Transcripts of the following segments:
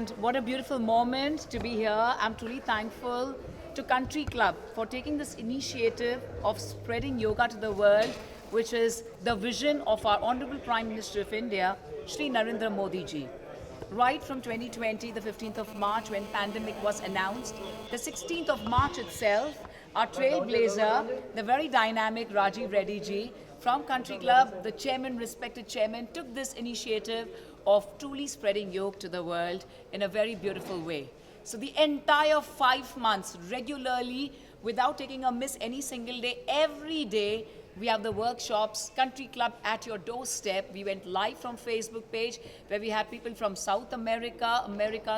And what a beautiful moment to be here. I'm truly thankful to Country Club for taking this initiative of spreading yoga to the world, which is the vision of our Honorable Prime Minister of India, Shri Narendra Modi ji. Right from 2020, the 15th of March, when pandemic was announced, the 16th of March itself, our trailblazer, the very dynamic Rajiv Reddy ji from Country Club, the chairman, respected chairman, took this initiative of truly spreading yoga to the world in a very beautiful way. So the entire 5 months, regularly, without taking a miss any single day, every day, we have the workshops, Country Club at your doorstep. We went live from Facebook page where we had people from South America,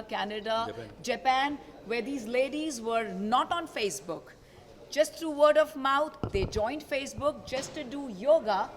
Canada, Japan, where these ladies were not on Facebook. Just through word of mouth, they joined Facebook just to do yoga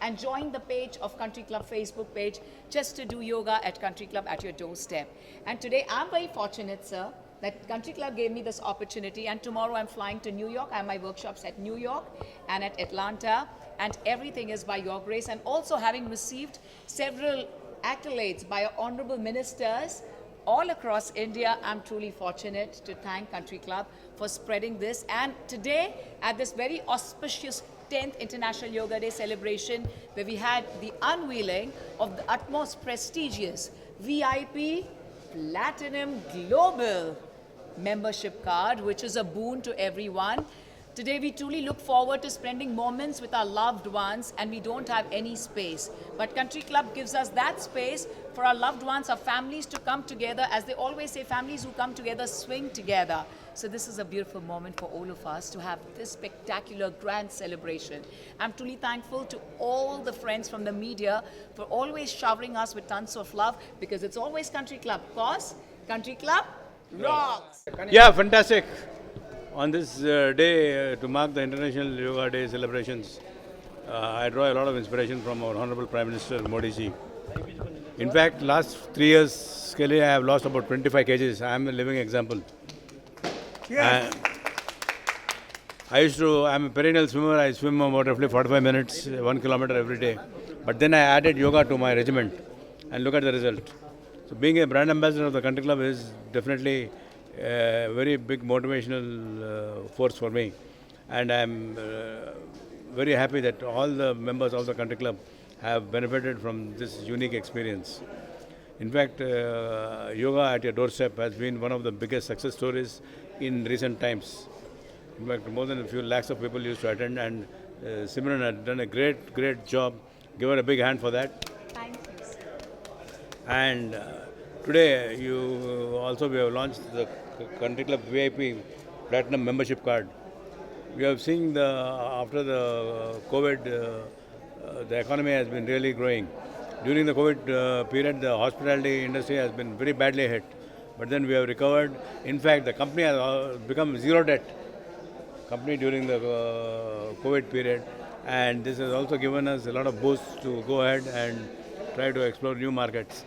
and joined the page of Country Club Facebook page just to do yoga at Country Club at your doorstep. And today I'm very fortunate, sir, that Country Club gave me this opportunity, and tomorrow I'm flying to New York. I have my workshops at New York and at Atlanta, and everything is by your grace. And also having received several accolades by honorable ministers all across India, I'm truly fortunate to thank Country Club for spreading this. And today, at this very auspicious 10th International Yoga Day celebration, where we had the unveiling of the utmost prestigious VIP Platinum Global membership card, which is a boon to everyone. Today we truly look forward to spending moments with our loved ones, and we don't have any space. But Country Club gives us that space for our loved ones, our families to come together. As they always say, families who come together swing together. So this is a beautiful moment for all of us to have this spectacular grand celebration. I'm truly thankful to all the friends from the media for always showering us with tons of love, because it's always Country Club. Because Country Club rocks! Yeah, fantastic. On this day, to mark the International Yoga Day celebrations, I draw a lot of inspiration from our Honorable Prime Minister Modi ji. In fact, last 3 years, Skelly, I have lost about 25 kgs. I am a living example. Yes. I'm a perennial swimmer. I swim about roughly 45 minutes, 1 kilometer every day. But then I added yoga to my regimen, and look at the result. So being a brand ambassador of the Country Club is definitely a very big motivational force for me. And I'm very happy that all the members of the Country Club have benefited from this unique experience. In fact, yoga at your doorstep has been one of the biggest success stories in recent times. In fact, more than a few lakhs of people used to attend, and Simran had done a great job. Give her a big hand for that. Thank you, sir. And today, we have launched the Country Club VIP Platinum membership card. We have seen after the COVID, the economy has been really growing. During the COVID period, the hospitality industry has been very badly hit. But then we have recovered. In fact, the company has become zero debt company during the COVID period. And this has also given us a lot of boost to go ahead and try to explore new markets.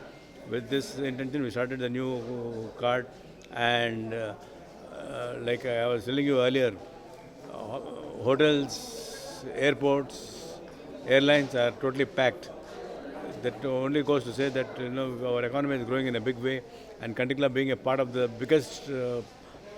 With this intention, we started the new card. And like I was telling you earlier, hotels, airports, airlines are totally packed. That only goes to say that our economy is growing in a big way, and Country Club being a part of the biggest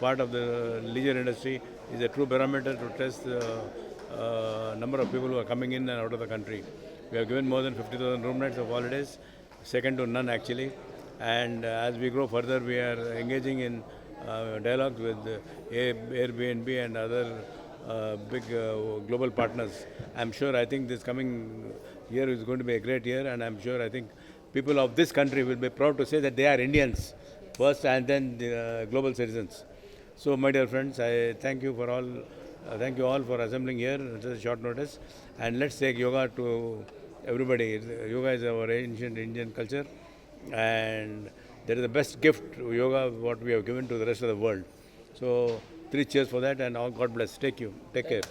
part of the leisure industry is a true barometer to test the number of people who are coming in and out of the country. We have given more than 50,000 room nights of holidays, second to none actually. And as we grow further, we are engaging in dialogue with Airbnb and other big global partners. I think this coming year is going to be a great year, and I think people of this country will be proud to say that they are Indians first and then global citizens. So, my dear friends, I thank you all for assembling here at such a short notice, and let's take yoga to everybody. Yoga is our ancient Indian culture, and that is the best gift, yoga, what we have given to the rest of the world. So, 3 cheers for that, and all God bless. Take care.